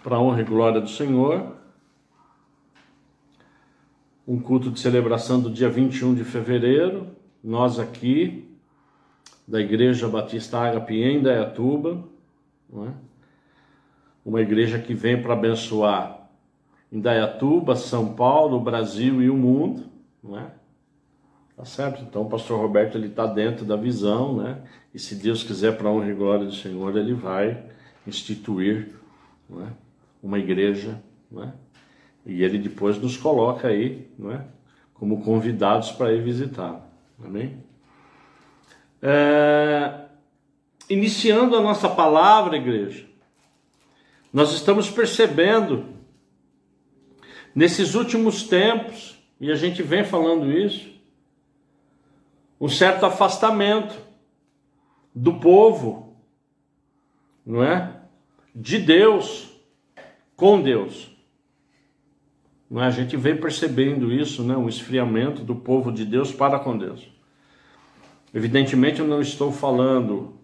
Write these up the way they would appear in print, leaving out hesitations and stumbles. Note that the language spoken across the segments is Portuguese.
para a honra e glória do Senhor. Um culto de celebração do dia 21 de fevereiro. Nós aqui, da Igreja Batista Ágape em Indaiatuba, não é? Uma igreja que vem para abençoar Indaiatuba, São Paulo, o Brasil e o mundo, não é? Tá certo? Então o pastor Roberto está dentro da visão, né? E se Deus quiser, para a honra e glória do Senhor, ele vai instituir, não é? Uma igreja, não é? E ele depois nos coloca aí, não é? Como convidados para ir visitar. Amém? Iniciando a nossa palavra, igreja, nós estamos percebendo nesses últimos tempos, e a gente vem falando isso, um certo afastamento do povo, não é? De Deus, com Deus. Não é? A gente vem percebendo isso, né? Um esfriamento do povo de Deus para com Deus. Evidentemente eu não estou falando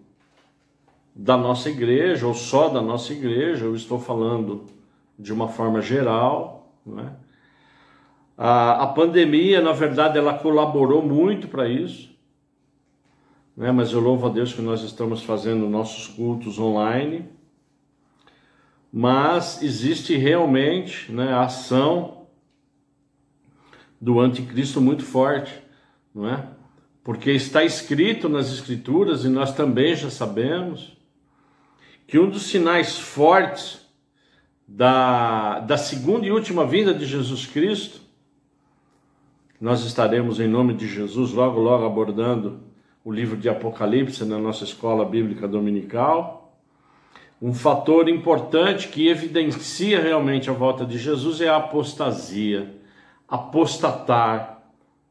da nossa igreja, ou só da nossa igreja, eu estou falando de uma forma geral, não é? A pandemia, na verdade, ela colaborou muito para isso, né? Mas eu louvo a Deus que nós estamos fazendo nossos cultos online. Mas existe realmente, né, a ação do anticristo muito forte, não é? Porque está escrito nas Escrituras, e nós também já sabemos, que um dos sinais fortes da segunda e última vinda de Jesus Cristo, nós estaremos em nome de Jesus logo logo abordando o livro de Apocalipse na nossa escola bíblica dominical. Um fator importante que evidencia realmente a volta de Jesus é a apostasia, apostatar,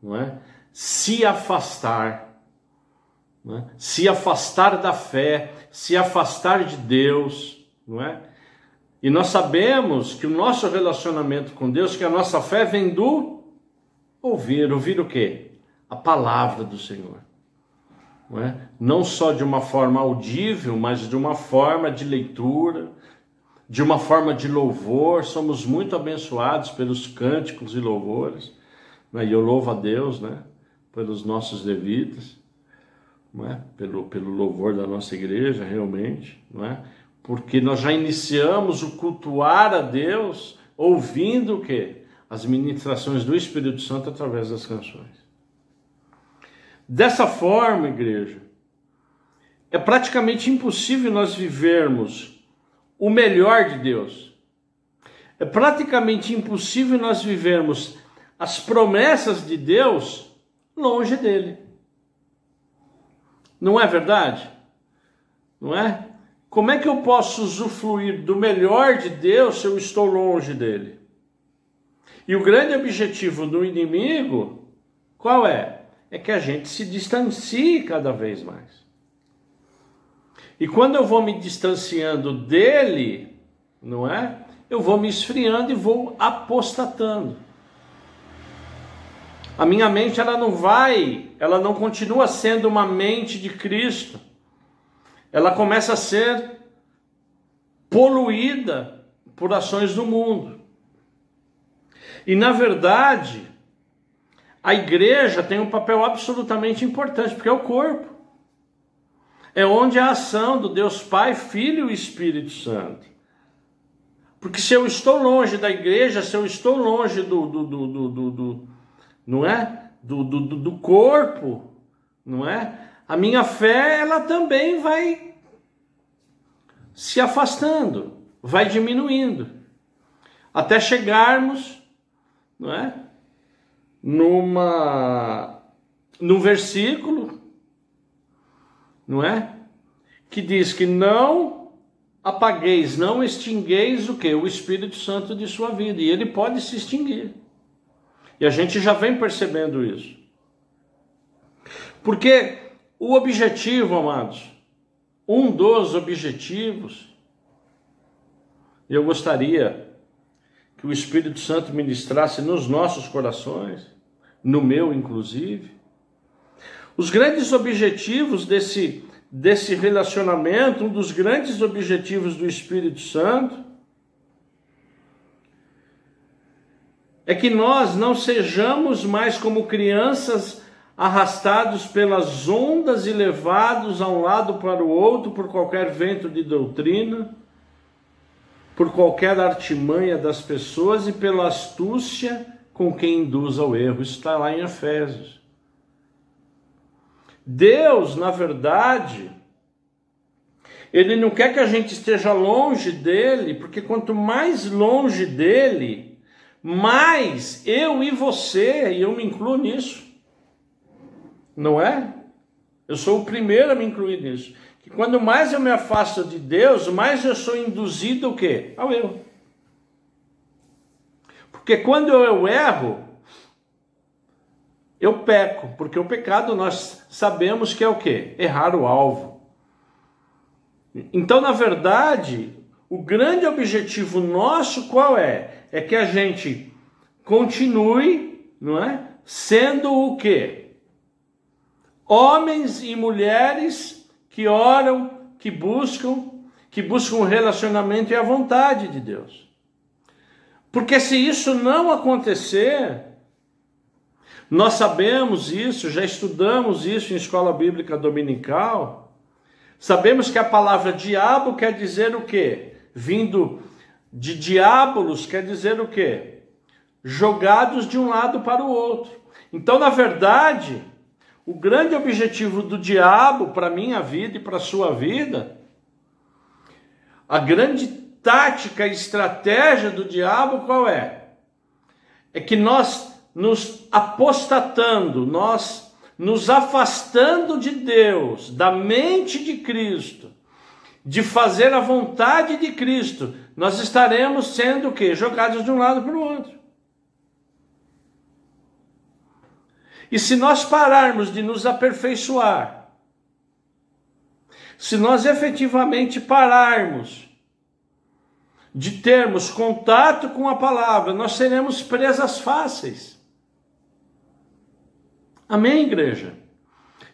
não é? Se afastar, não é? Se afastar da fé, se afastar de Deus, não é? E nós sabemos que o nosso relacionamento com Deus, que a nossa fé vem do ouvir o quê? A palavra do Senhor. Não é? Não só de uma forma audível, mas de uma forma de leitura, de uma forma de louvor. Somos muito abençoados pelos cânticos e louvores, não é? E eu louvo a Deus, né? Pelos nossos levitas, não é? Pelo louvor da nossa igreja, realmente, não é? Porque nós já iniciamos o cultuar a Deus ouvindo o quê? As ministrações do Espírito Santo através das canções. Dessa forma, igreja, é praticamente impossível nós vivermos o melhor de Deus. É praticamente impossível nós vivermos as promessas de Deus longe dele. Não é verdade? Não é? Como é que eu posso usufruir do melhor de Deus se eu estou longe dele? E o grande objetivo do inimigo, qual é? É que a gente se distancie cada vez mais. E quando eu vou me distanciando dele, não é? Eu vou me esfriando e vou apostatando. A minha mente, ela não continua sendo uma mente de Cristo. Ela começa a ser poluída por ações do mundo. E na verdade, a igreja tem um papel absolutamente importante, porque é o corpo. É onde a ação do Deus Pai, Filho e Espírito Santo. Porque se eu estou longe da igreja, se eu estou longe não é? Do corpo, não é? A minha fé, ela também vai se afastando, vai diminuindo, até chegarmos, não é? Num versículo, não é? Que diz que não apagueis, não extingueis o quê? O Espírito Santo de sua vida. E ele pode se extinguir. E a gente já vem percebendo isso. Porque o objetivo, amados, um dos objetivos, eu gostaria que o Espírito Santo ministrasse nos nossos corações, no meu inclusive, os grandes objetivos desse relacionamento, um dos grandes objetivos do Espírito Santo é que nós não sejamos mais como crianças arrastados pelas ondas e levados a um lado para o outro por qualquer vento de doutrina, por qualquer artimanha das pessoas e pela astúcia com quem induz ao erro. Isso está lá em Efésios. Deus, na verdade, Ele não quer que a gente esteja longe dele, porque quanto mais longe dele, mais eu e você, e eu me incluo nisso, não é? Eu sou o primeiro a me incluir nisso. Que quando mais eu me afasto de Deus, mais eu sou induzido o quê? Ao erro. Porque quando eu erro, eu peco. Porque o pecado nós sabemos que é o quê? Errar o alvo. Então, na verdade, o grande objetivo nosso qual é? É que a gente continue, não é? Sendo o quê? Homens e mulheres que oram, que buscam o relacionamento e a vontade de Deus. Porque se isso não acontecer, nós sabemos isso, já estudamos isso em escola bíblica dominical, sabemos que a palavra diabo quer dizer o quê? Vindo de diabolos quer dizer o quê? Jogados de um lado para o outro. Então, na verdade, o grande objetivo do diabo para a minha vida e para a sua vida, a grande tática e estratégia do diabo qual é? É que nós nos apostatando, nós nos afastando de Deus, da mente de Cristo, de fazer a vontade de Cristo, nós estaremos sendo o quê? Jogados de um lado para o outro. E se nós pararmos de nos aperfeiçoar, se nós efetivamente pararmos de termos contato com a palavra, nós seremos presas fáceis. Amém, igreja?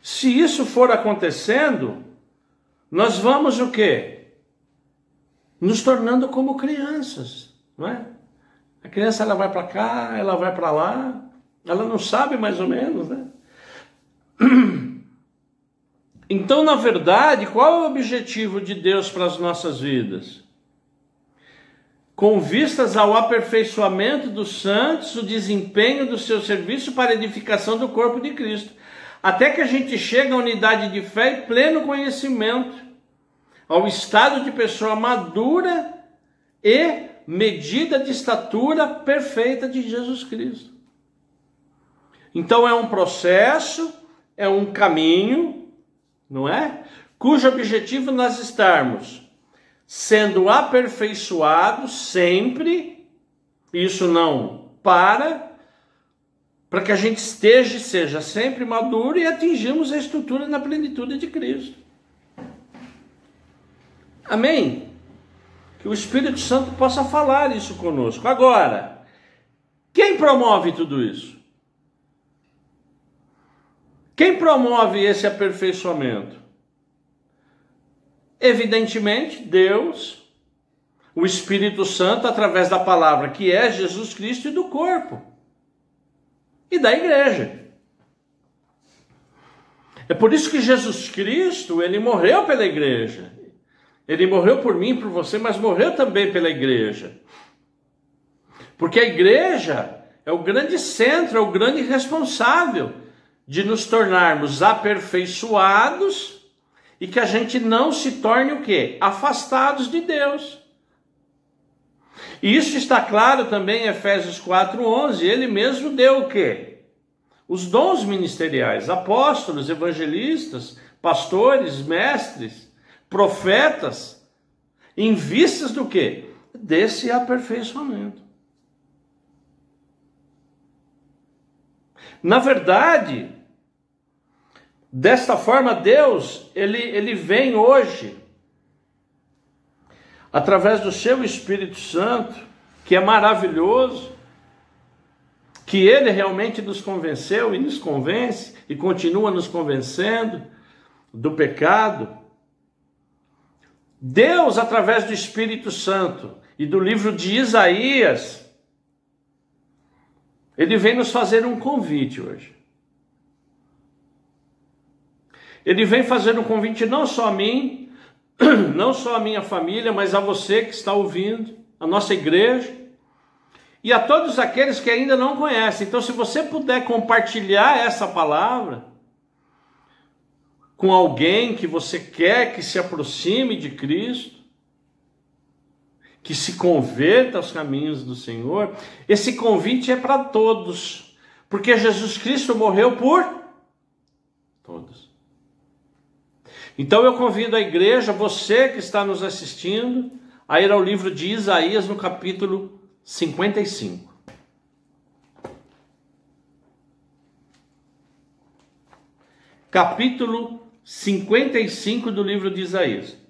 Se isso for acontecendo, nós vamos o quê? Nos tornando como crianças, não é? A criança ela vai para cá, ela vai para lá, ela não sabe mais ou menos, né? Então, na verdade, qual é o objetivo de Deus para as nossas vidas? Com vistas ao aperfeiçoamento dos santos, o desempenho do seu serviço para a edificação do corpo de Cristo, até que a gente chegue à unidade de fé e pleno conhecimento, ao estado de pessoa madura e medida de estatura perfeita de Jesus Cristo. Então é um processo, é um caminho, não é? Cujo objetivo nós estarmos sendo aperfeiçoados sempre, isso não para que a gente seja sempre maduro e atingimos a estrutura na plenitude de Cristo. Amém? Que o Espírito Santo possa falar isso conosco. Agora, quem promove tudo isso? Quem promove esse aperfeiçoamento? Evidentemente, Deus, o Espírito Santo, através da palavra que é Jesus Cristo e do corpo e da igreja. É por isso que Jesus Cristo, ele morreu pela igreja. Ele morreu por mim, por você, mas morreu também pela igreja. Porque a igreja é o grande centro, é o grande responsável de nos tornarmos aperfeiçoados e que a gente não se torne o quê? Afastados de Deus. E isso está claro também em Efésios 4:11. Ele mesmo deu o quê? Os dons ministeriais, apóstolos, evangelistas, pastores, mestres, profetas, em vistas do quê? Desse aperfeiçoamento. Na verdade, desta forma, Deus, ele vem hoje, através do seu Espírito Santo, que é maravilhoso, que ele realmente nos convenceu e nos convence, e continua nos convencendo do pecado. Deus, através do Espírito Santo e do livro de Isaías, Ele vem nos fazer um convite hoje. Ele vem fazer um convite não só a mim, não só a minha família, mas a você que está ouvindo, a nossa igreja, e a todos aqueles que ainda não conhecem. Então, se você puder compartilhar essa palavra com alguém que você quer que se aproxime de Cristo, que se converta aos caminhos do Senhor, esse convite é para todos, porque Jesus Cristo morreu por todos. Então eu convido a igreja, você que está nos assistindo, a ir ao livro de Isaías no capítulo 55. Capítulo 55 do livro de Isaías.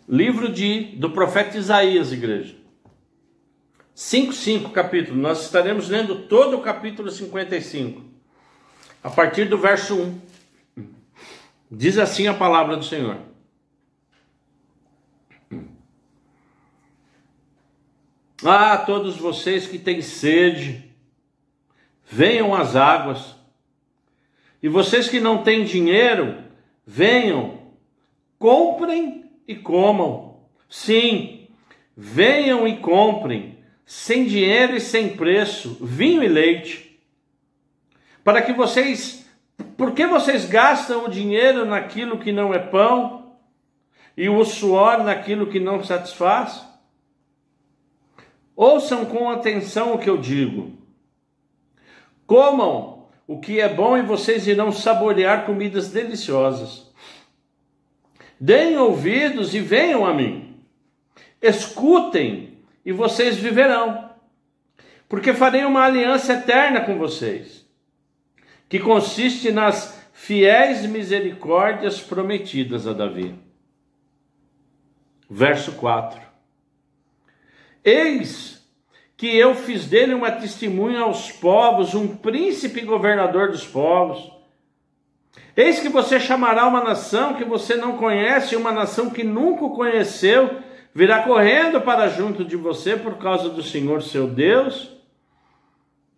Livro do profeta Isaías, igreja. 5 capítulo. Nós estaremos lendo todo o capítulo 55. A partir do verso 1. Diz assim a palavra do Senhor. Ah, todos vocês que têm sede, venham às águas. E vocês que não têm dinheiro, venham, comprem e comam. Sim, venham e comprem, sem dinheiro e sem preço, vinho e leite. Para que vocês, por que vocês gastam o dinheiro naquilo que não é pão e o suor naquilo que não satisfaz? Ouçam com atenção o que eu digo. Comam o que é bom e vocês irão saborear comidas deliciosas. Deem ouvidos e venham a mim. Escutem e vocês viverão. Porque farei uma aliança eterna com vocês, que consiste nas fiéis misericórdias prometidas a Davi. Verso 4. Eis que eu fiz dele uma testemunha aos povos, um príncipe e governador dos povos. Eis que você chamará uma nação que você não conhece, uma nação que nunca o conheceu, virá correndo para junto de você por causa do Senhor seu Deus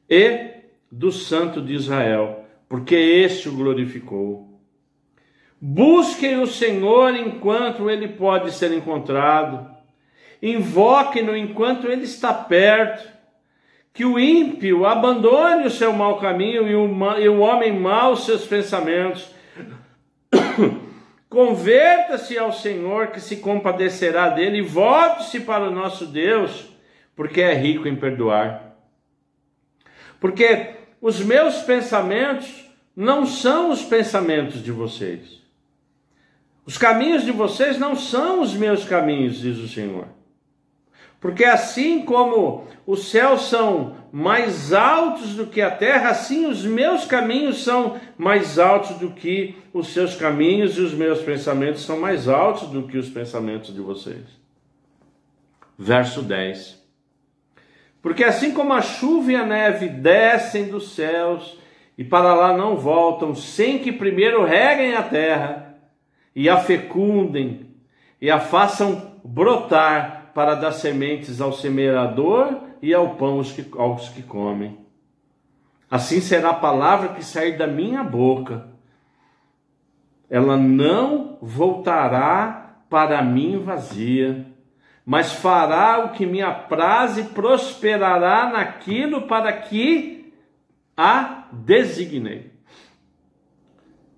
e do Santo de Israel, porque este o glorificou. Busquem o Senhor enquanto ele pode ser encontrado, invoquem-no enquanto ele está perto. Que o ímpio abandone o seu mau caminho e o homem mau os seus pensamentos. Converta-se ao Senhor, que se compadecerá dele, e volte-se para o nosso Deus, porque é rico em perdoar. Porque os meus pensamentos não são os pensamentos de vocês. Os caminhos de vocês não são os meus caminhos, diz o Senhor. Porque assim como os céus são mais altos do que a terra, assim os meus caminhos são mais altos do que os seus caminhos, e os meus pensamentos são mais altos do que os pensamentos de vocês. Verso 10. Porque assim como a chuva e a neve descem dos céus e para lá não voltam, sem que primeiro reguem a terra e a fecundem e a façam brotar, para dar sementes ao semeador e ao pão aos que comem. Assim será a palavra que sair da minha boca. Ela não voltará para mim vazia, mas fará o que me apraz e prosperará naquilo para que a designei.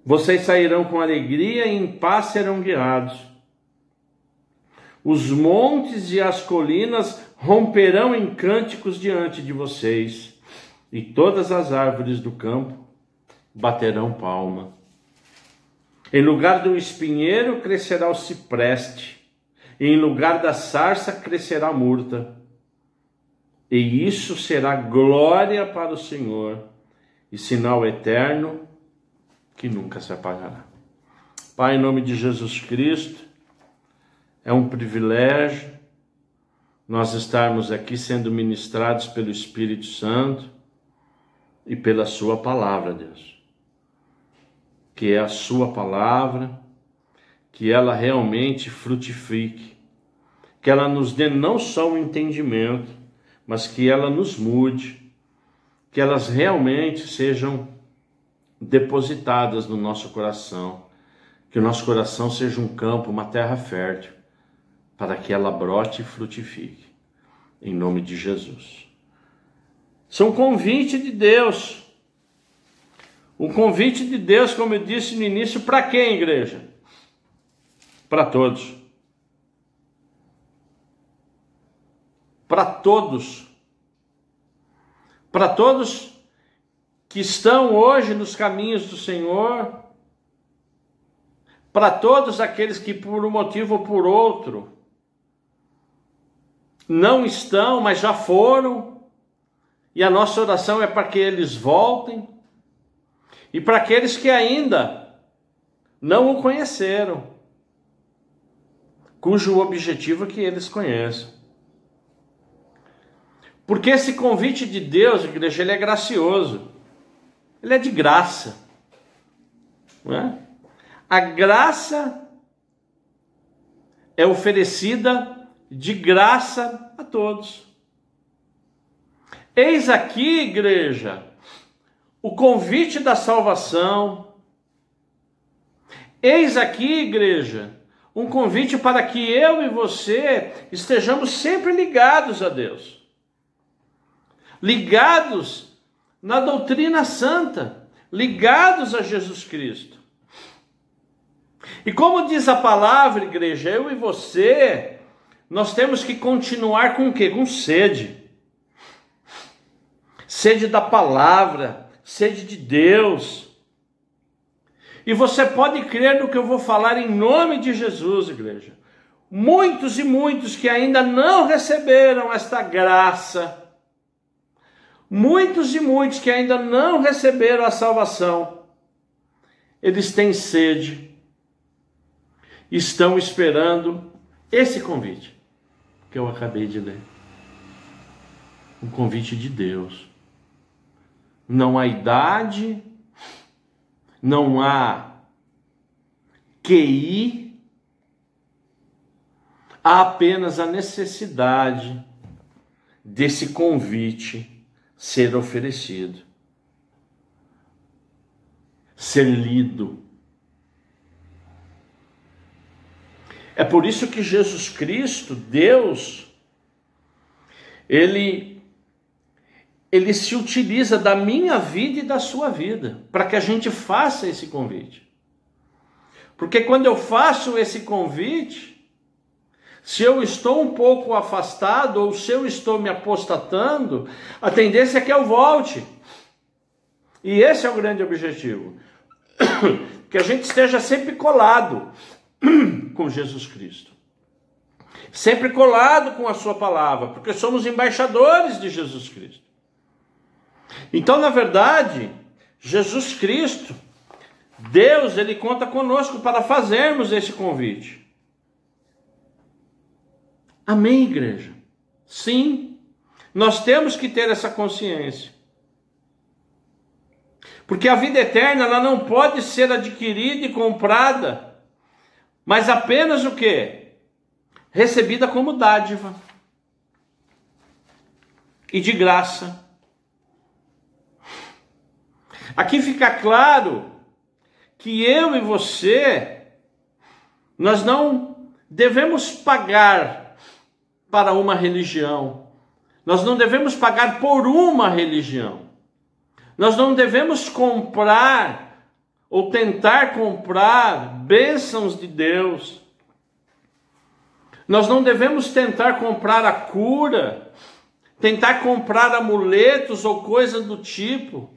Vocês sairão com alegria e em paz serão guiados. Os montes e as colinas romperão em cânticos diante de vocês, e todas as árvores do campo baterão palma. Em lugar do espinheiro crescerá o cipreste, e em lugar da sarça crescerá a murta. E isso será glória para o Senhor, e sinal eterno que nunca se apagará. Pai, em nome de Jesus Cristo, é um privilégio nós estarmos aqui sendo ministrados pelo Espírito Santo e pela sua palavra, Deus. Que é a sua palavra, que ela realmente frutifique, que ela nos dê não só o entendimento, mas que ela nos mude, que elas realmente sejam depositadas no nosso coração, que o nosso coração seja um campo, uma terra fértil, para que ela brote e frutifique, em nome de Jesus. Isso é um convite de Deus, um convite de Deus, como eu disse no início, para quem, igreja? Para todos. Para todos. Para todos que estão hoje nos caminhos do Senhor, para todos aqueles que por um motivo ou por outro não estão, mas já foram, e a nossa oração é para que eles voltem, e para aqueles que ainda não o conheceram, cujo objetivo é que eles conheçam. Porque esse convite de Deus, igreja, ele é gracioso, ele é de graça, não é? A graça é oferecida de graça a todos. Eis aqui, igreja, o convite da salvação. Eis aqui, igreja, um convite para que eu e você estejamos sempre ligados a Deus. Ligados na doutrina santa, ligados a Jesus Cristo. E como diz a palavra, igreja, eu e você, nós temos que continuar com o quê? Com sede. Sede da palavra, sede de Deus. E você pode crer no que eu vou falar em nome de Jesus, igreja. Muitos e muitos que ainda não receberam esta graça, muitos e muitos que ainda não receberam a salvação, eles têm sede, estão esperando esse convite que eu acabei de ler. Um convite de Deus. Não há idade, não há QI, há apenas a necessidade desse convite ser oferecido, ser lido. É por isso que Jesus Cristo, Deus, Ele se utiliza da minha vida e da sua vida, para que a gente faça esse convite. Porque quando eu faço esse convite, se eu estou um pouco afastado, ou se eu estou me apostatando, a tendência é que eu volte. E esse é o grande objetivo. Que a gente esteja sempre colado com Jesus Cristo. Sempre colado com a sua palavra, porque somos embaixadores de Jesus Cristo. Então, na verdade, Jesus Cristo, Deus, Ele conta conosco para fazermos esse convite. Amém, igreja? Sim, nós temos que ter essa consciência. Porque a vida eterna, ela não pode ser adquirida e comprada, mas apenas o quê? Recebida como dádiva. E de graça. Aqui fica claro que eu e você, nós não devemos pagar para uma religião. Nós não devemos pagar por uma religião. Nós não devemos comprar ou tentar comprar bênçãos de Deus. Nós não devemos tentar comprar a cura, tentar comprar amuletos ou coisa do tipo.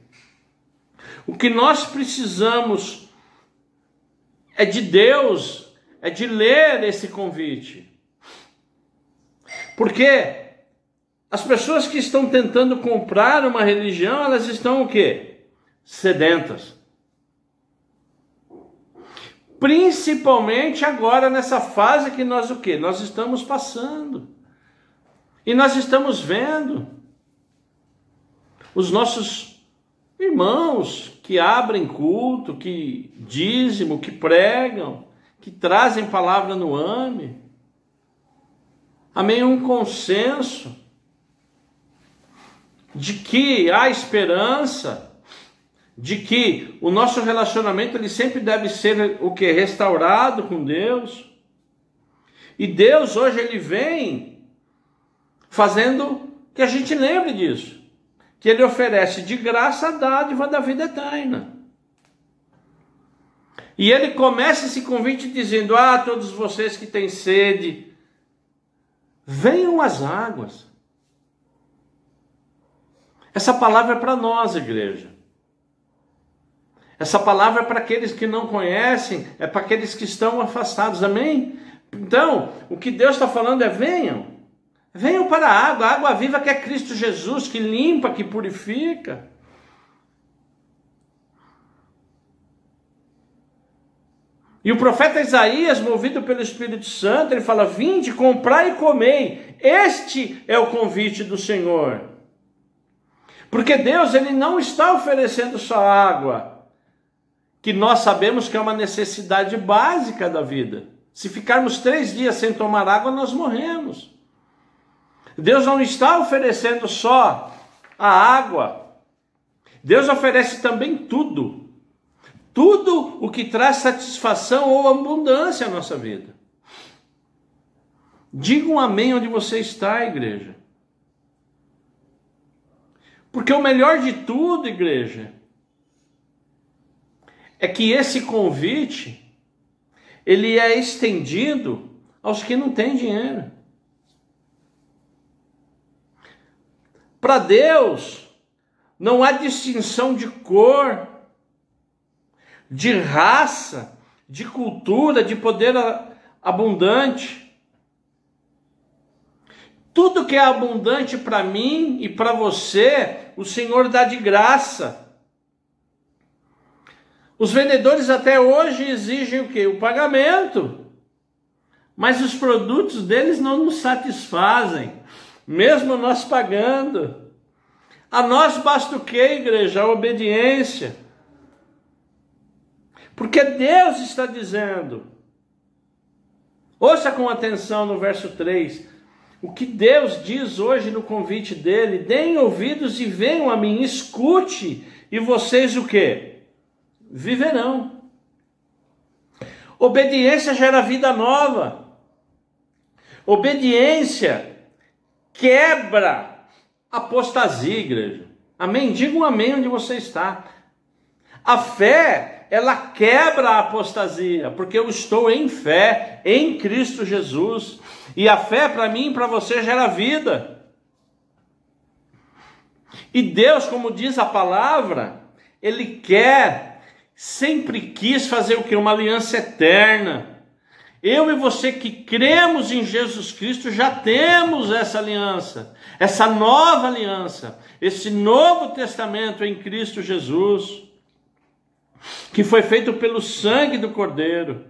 O que nós precisamos é de Deus, é de ler esse convite. Porque as pessoas que estão tentando comprar uma religião, elas estão o quê? Sedentas. Principalmente agora nessa fase que nós o quê? Nós estamos passando. E nós estamos vendo os nossos irmãos que abrem culto, que dízimo, que pregam, que trazem palavra no AME. Amém? Um consenso de que há esperança, de que o nosso relacionamento ele sempre deve ser o que? Restaurado com Deus. E Deus hoje ele vem fazendo que a gente lembre disso, que ele oferece de graça a dádiva da vida eterna. E ele começa esse convite dizendo: ah, todos vocês que têm sede, venham às águas. Essa palavra é para nós, igreja. Essa palavra é para aqueles que não conhecem, é para aqueles que estão afastados, amém? Então, o que Deus está falando é: venham. Venham para a água viva que é Cristo Jesus, que limpa, que purifica. E o profeta Isaías, movido pelo Espírito Santo, ele fala: vinde, comprai e comei. Este é o convite do Senhor. Porque Deus ele não está oferecendo só água, que nós sabemos que é uma necessidade básica da vida. Se ficarmos 3 dias sem tomar água, nós morremos. Deus não está oferecendo só a água. Deus oferece também tudo. Tudo o que traz satisfação ou abundância à nossa vida. Diga um amém onde você está, igreja. Porque o melhor de tudo, igreja, é que esse convite, ele é estendido aos que não têm dinheiro. Para Deus, não há distinção de cor, de raça, de cultura, de poder abundante. Tudo que é abundante para mim e para você, o Senhor dá de graça. Os vendedores até hoje exigem o quê? O pagamento. Mas os produtos deles não nos satisfazem, mesmo nós pagando. A nós basta o quê, igreja? A obediência. Porque Deus está dizendo, ouça com atenção no verso 3, o que Deus diz hoje no convite dele: deem ouvidos e venham a mim, escute, e vocês o quê? Viverão. Obediência gera vida nova. Obediência quebra apostasia, igreja. Amém? Diga um amém onde você está. A fé, ela quebra a apostasia, porque eu estou em fé, em Cristo Jesus. E a fé para mim e para você gera vida. E Deus, como diz a palavra, Ele quer, sempre quis fazer o quê? Uma aliança eterna. Eu e você que cremos em Jesus Cristo já temos essa aliança, essa nova aliança, esse novo testamento em Cristo Jesus, que foi feito pelo sangue do Cordeiro.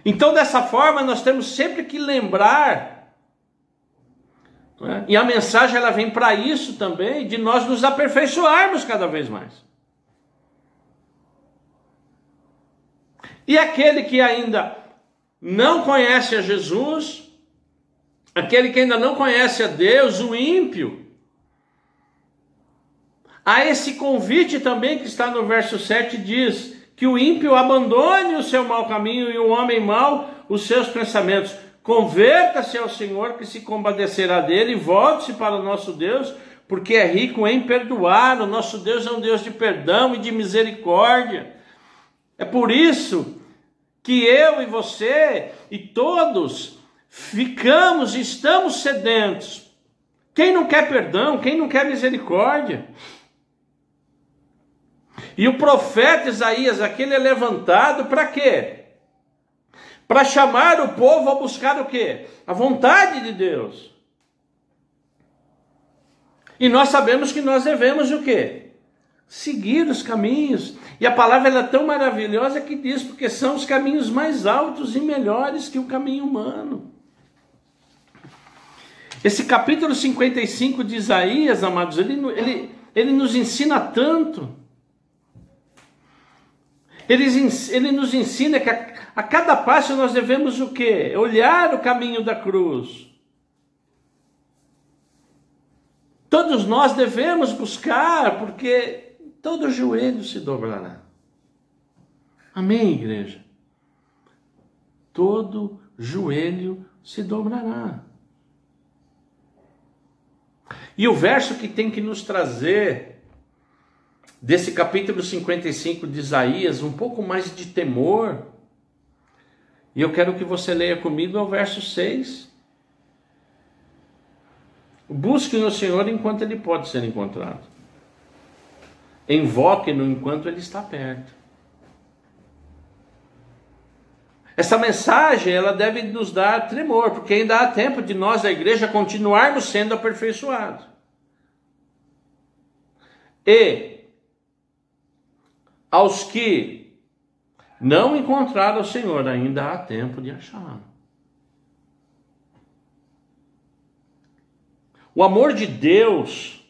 Então, dessa forma, nós temos sempre que lembrar, né? E a mensagem ela vem para isso também, de nós nos aperfeiçoarmos cada vez mais. E aquele que ainda não conhece a Jesus, aquele que ainda não conhece a Deus, o ímpio, há esse convite também que está no verso 7, diz que o ímpio abandone o seu mau caminho e o homem mau os seus pensamentos. Converta-se ao Senhor, que se compadecerá dele, e volte-se para o nosso Deus, porque é rico em perdoar. O nosso Deus é um Deus de perdão e de misericórdia. É por isso que eu e você e todos estamos sedentos. Quem não quer perdão? Quem não quer misericórdia? E o profeta Isaías, aquele é levantado para quê? Para chamar o povo a buscar o quê? A vontade de Deus. E nós sabemos que nós devemos o quê? Seguir os caminhos. E a palavra ela é tão maravilhosa que diz, porque são os caminhos mais altos e melhores que o caminho humano. Esse capítulo 55 de Isaías, amados, ele nos ensina tanto. Ele nos ensina que a cada passo nós devemos o quê? Olhar o caminho da cruz. Todos nós devemos buscar, porque todo joelho se dobrará. Amém, igreja? Todo joelho se dobrará. E o verso que tem que nos trazer desse capítulo 55 de Isaías, um pouco mais de temor, e eu quero que você leia comigo, é o verso 6. Busque no Senhor enquanto Ele pode ser encontrado. Invoque-no enquanto Ele está perto. Essa mensagem, ela deve nos dar tremor, porque ainda há tempo de nós, a igreja, continuarmos sendo aperfeiçoados. E aos que não encontraram o Senhor, ainda há tempo de achá-lo. O amor de Deus,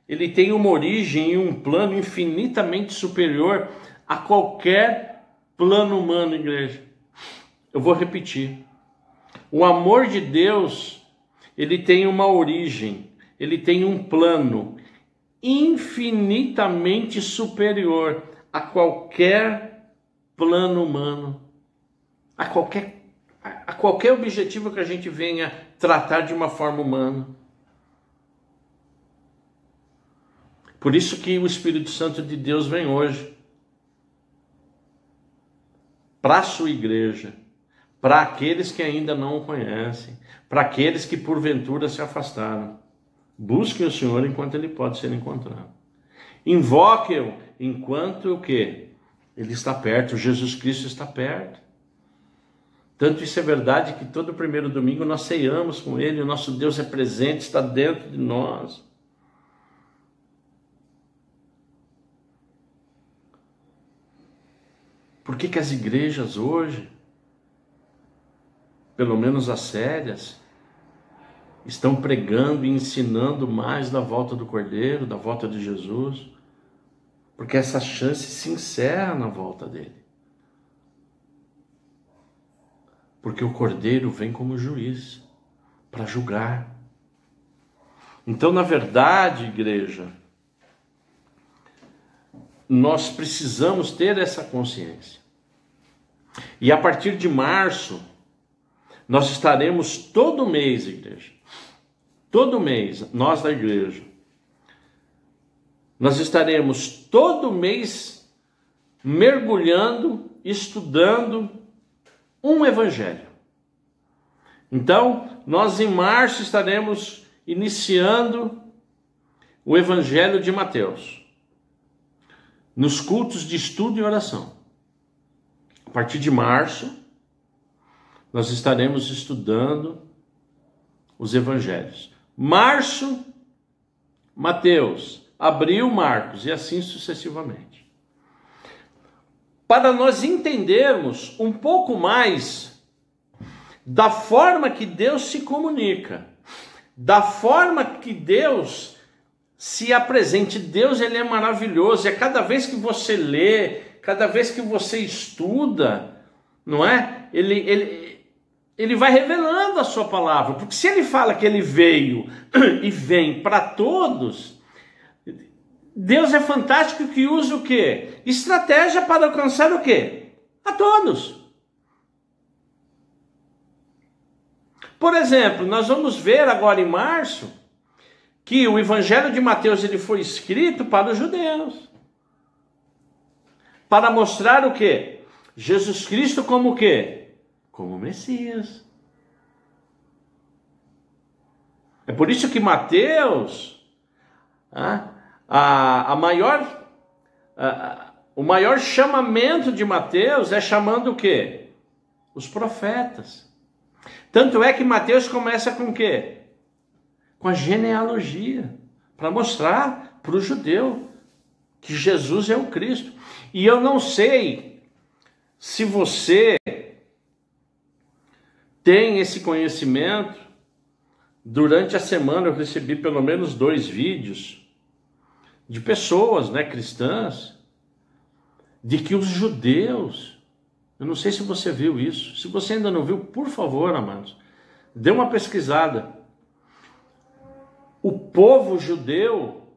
ele tem uma origem e um plano infinitamente superior a qualquer plano humano, igreja. Eu vou repetir. O amor de Deus, ele tem uma origem, ele tem um plano infinitamente superior a qualquer plano humano, a qualquer objetivo que a gente venha tratar de uma forma humana. Por isso que o Espírito Santo de Deus vem hoje para a sua igreja, para aqueles que ainda não o conhecem, para aqueles que porventura se afastaram. Busquem o Senhor enquanto Ele pode ser encontrado. Invoquem-o enquanto o quê? Ele está perto, Jesus Cristo está perto. Tanto isso é verdade que todo primeiro domingo nós ceiamos com Ele, o nosso Deus é presente, está dentro de nós. Por que as igrejas hoje, pelo menos as sérias, estão pregando e ensinando mais da volta do Cordeiro, da volta de Jesus? Porque essa chance se encerra na volta dele. Porque o Cordeiro vem como juiz para julgar. Então, na verdade, igreja, nós precisamos ter essa consciência. E a partir de março, nós estaremos todo mês, igreja. Todo mês, nós da igreja. Nós estaremos todo mês mergulhando, estudando um evangelho. Então, nós em março estaremos iniciando o evangelho de Mateus, nos cultos de estudo e oração. A partir de março, nós estaremos estudando os evangelhos. Março, Mateus, abril, Marcos, e assim sucessivamente. Para nós entendermos um pouco mais da forma que Deus se comunica, da forma que Deus se apresente. Deus, ele é maravilhoso, e a cada vez que você lê, cada vez que você estuda, não é? Ele vai revelando a sua palavra, porque se ele fala que ele veio e vem para todos, Deus é fantástico que usa o quê? Estratégia para alcançar o quê? A todos. Por exemplo, nós vamos ver agora em março que o Evangelho de Mateus ele foi escrito para os judeus, para mostrar o quê? Jesus Cristo como o quê? Como Messias. É por isso que Mateus, o maior chamamento de Mateus é chamando o quê? Os profetas. Tanto é que Mateus começa com o quê? Com a genealogia, para mostrar para o judeu que Jesus é o Cristo. E eu não sei se você tem esse conhecimento Durante a semana eu recebi pelo menos 2 vídeos de pessoas, né, cristãs, de que os judeus, eu não sei se você viu isso, se você ainda não viu, por favor, amados, dê uma pesquisada. O povo judeu,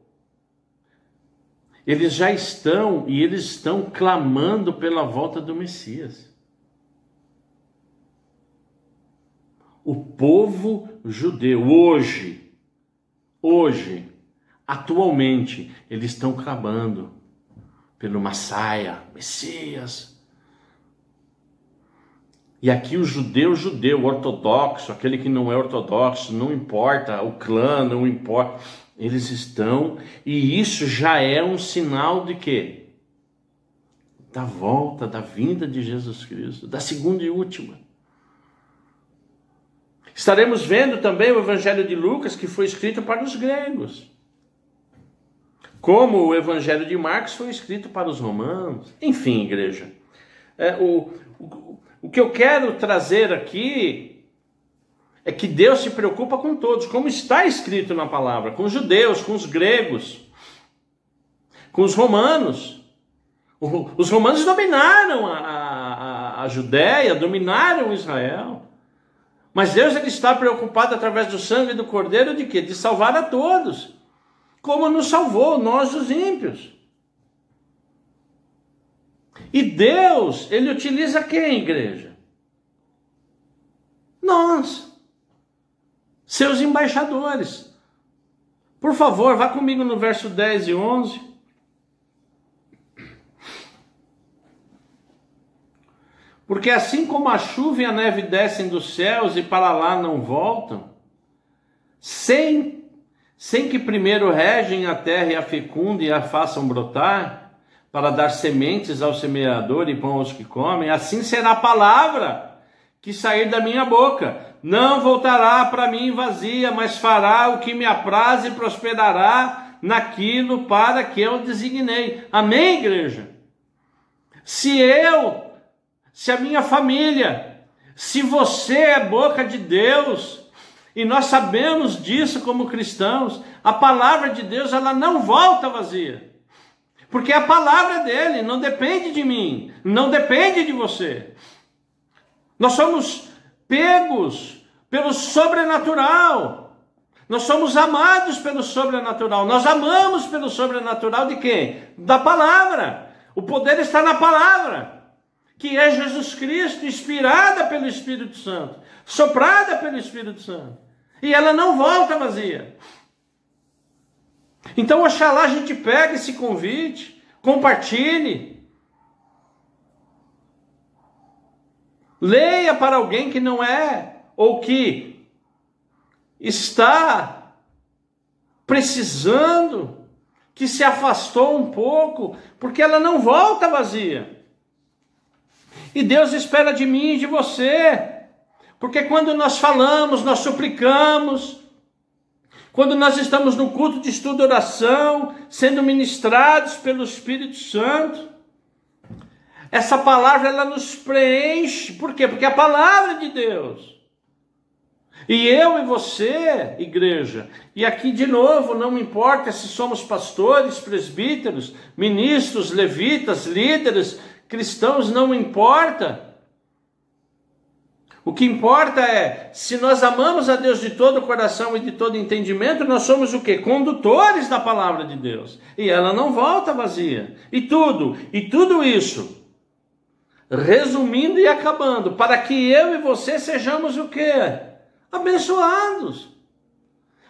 eles já estão e eles estão clamando pela volta do Messias. O povo judeu, hoje, atualmente, eles estão clamando pelo Messias. E aqui o judeu ortodoxo, aquele que não é ortodoxo, não importa o clã, não importa, eles estão, e isso já é um sinal de quê? Da volta, da vinda de Jesus Cristo, da segunda e última. Estaremos vendo também o Evangelho de Lucas, que foi escrito para os gregos, como o Evangelho de Marcos foi escrito para os romanos. Enfim, igreja, o que eu quero trazer aqui é que Deus se preocupa com todos, como está escrito na palavra, com os judeus, com os gregos, com os romanos. Os romanos dominaram a Judéia, dominaram Israel. Mas Deus, ele está preocupado através do sangue do Cordeiro de quê? De salvar a todos, como nos salvou, nós os ímpios. E Deus, ele utiliza quem, igreja? Nós, seus embaixadores. Por favor, vá comigo no verso 10 e 11. Porque assim como a chuva e a neve descem dos céus e para lá não voltam, sem que primeiro regem a terra e a fecundem e a façam brotar, para dar sementes ao semeador e pão aos que comem, assim será a palavra que sair da minha boca. Não voltará para mim vazia, mas fará o que me apraz e prosperará naquilo para que eu designei. Amém, igreja? Se a minha família, se você é boca de Deus, e nós sabemos disso como cristãos, a palavra de Deus, ela não volta vazia, porque a palavra dele não depende de mim, não depende de você. Nós somos pegos pelo sobrenatural, nós somos amados pelo sobrenatural, nós amamos pelo sobrenatural de quem? Da palavra. O poder está na palavra, que é Jesus Cristo, inspirada pelo Espírito Santo, soprada pelo Espírito Santo, e ela não volta vazia. Então, oxalá a gente pegue esse convite, compartilhe, leia para alguém que não é, ou que está precisando, que se afastou um pouco, porque ela não volta vazia. E Deus espera de mim e de você, porque quando nós falamos, nós suplicamos, quando nós estamos no culto de estudo e oração, sendo ministrados pelo Espírito Santo, essa palavra ela nos preenche. Por quê? Porque é a palavra de Deus. E eu e você, igreja, e aqui de novo, não importa se somos pastores, presbíteros, ministros, levitas, líderes, cristãos, não importa. O que importa é, se nós amamos a Deus de todo o coração e de todo entendimento, nós somos o quê? Condutores da palavra de Deus. E ela não volta vazia. E tudo isso, resumindo e acabando, para que eu e você sejamos o quê? Abençoados.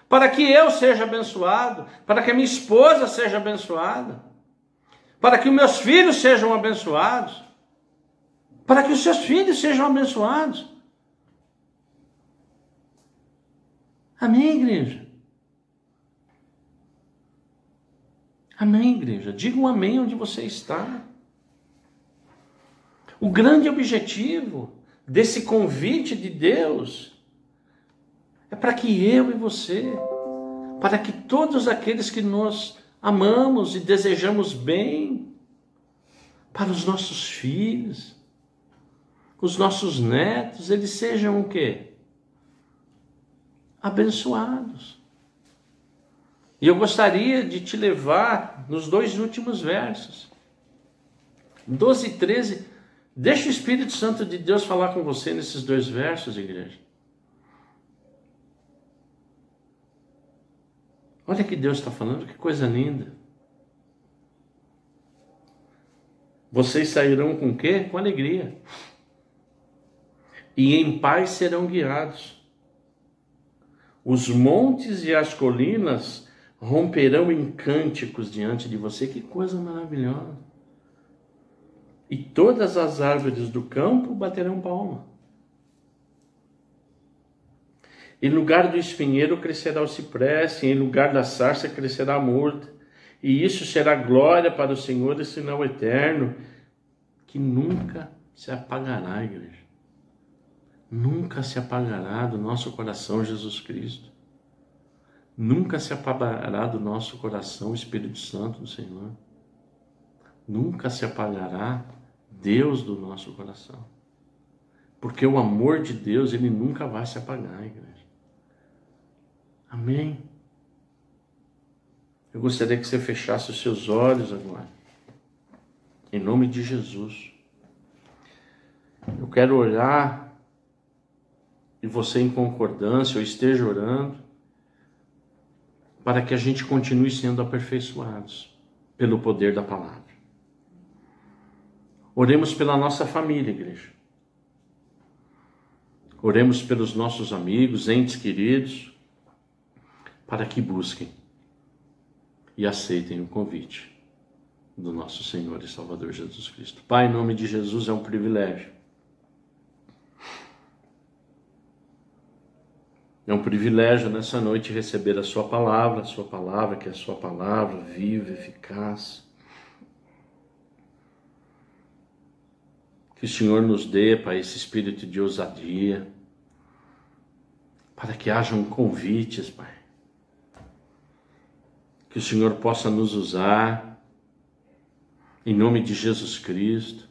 Para que eu seja abençoado, para que a minha esposa seja abençoada, para que os meus filhos sejam abençoados, para que os seus filhos sejam abençoados. Amém, igreja? Amém, igreja? Diga um amém onde você está. O grande objetivo desse convite de Deus é para que eu e você, para que todos aqueles que nós amamos e desejamos bem, para os nossos filhos, os nossos netos, eles sejam o quê? abençoados. E eu gostaria de te levar nos 2 últimos versos. 12 e 13. Deixa o Espírito Santo de Deus falar com você nesses 2 versos, igreja. Olha que Deus está falando, que coisa linda. Vocês sairão com o quê? Com alegria. E em paz serão guiados. Os montes e as colinas romperão em cânticos diante de você. Que coisa maravilhosa. E todas as árvores do campo baterão palma. Em lugar do espinheiro crescerá o cipreste, em lugar da sarça crescerá a murta. E isso será glória para o Senhor e sinal eterno, que nunca se apagará, igreja. Nunca se apagará do nosso coração Jesus Cristo. Nunca se apagará do nosso coração o Espírito Santo do Senhor. Nunca se apagará Deus do nosso coração. Porque o amor de Deus, ele nunca vai se apagar, igreja. Amém? Eu gostaria que você fechasse os seus olhos agora. Em nome de Jesus. Eu quero orar, e você em concordância, ou esteja orando, para que a gente continue sendo aperfeiçoados pelo poder da palavra. Oremos pela nossa família, igreja. Oremos pelos nossos amigos, entes queridos, para que busquem e aceitem o convite do nosso Senhor e Salvador Jesus Cristo. Pai, em nome de Jesus, é um privilégio. É um privilégio nessa noite receber a sua palavra que é a sua palavra viva, eficaz. Que o Senhor nos dê, Pai, esse espírito de ousadia, para que hajam convites, Pai. Que o Senhor possa nos usar, em nome de Jesus Cristo,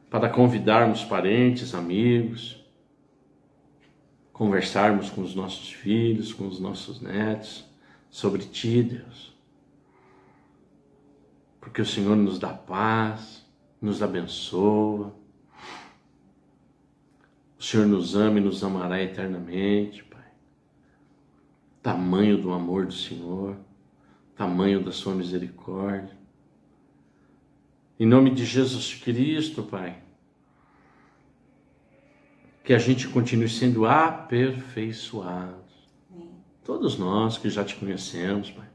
para convidarmos parentes, amigos, conversarmos com os nossos filhos, com os nossos netos, sobre Ti, Deus. Porque o Senhor nos dá paz, nos abençoa. O Senhor nos ama e nos amará eternamente, Pai. Tamanho do amor do Senhor, tamanho da sua misericórdia. Em nome de Jesus Cristo, Pai, que a gente continue sendo aperfeiçoados. Todos nós que já te conhecemos, Pai.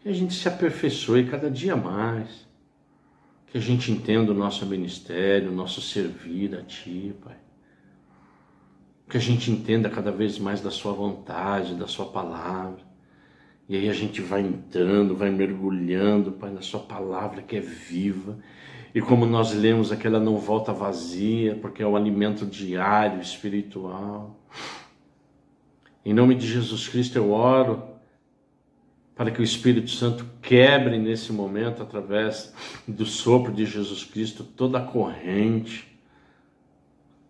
Que a gente se aperfeiçoe cada dia mais. Que a gente entenda o nosso ministério, o nosso servir a Ti, Pai. Que a gente entenda cada vez mais da Sua vontade, da Sua palavra. E aí a gente vai entrando, vai mergulhando, Pai, na Sua palavra que é viva. E como nós lemos aqui, ela não volta vazia, porque é o alimento diário, espiritual. Em nome de Jesus Cristo eu oro para que o Espírito Santo quebre nesse momento, através do sopro de Jesus Cristo, toda a corrente,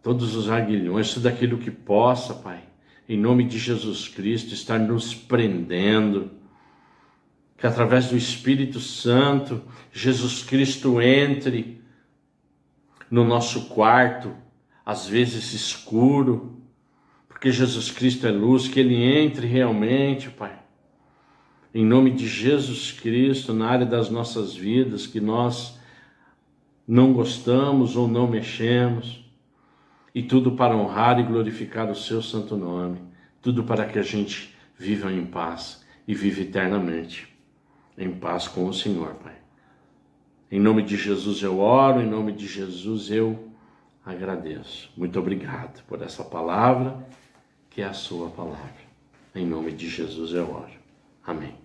todos os aguilhões, tudo aquilo que possa, Pai, em nome de Jesus Cristo, estar nos prendendo. Que através do Espírito Santo, Jesus Cristo entre no nosso quarto, às vezes escuro, porque Jesus Cristo é luz, que Ele entre realmente, Pai, em nome de Jesus Cristo, na área das nossas vidas, que nós não gostamos ou não mexemos, e tudo para honrar e glorificar o Seu santo nome, tudo para que a gente viva em paz e viva eternamente em paz com o Senhor, Pai. Em nome de Jesus eu oro, em nome de Jesus eu agradeço. Muito obrigado por essa palavra, que é a Sua palavra. Em nome de Jesus eu oro. Amém.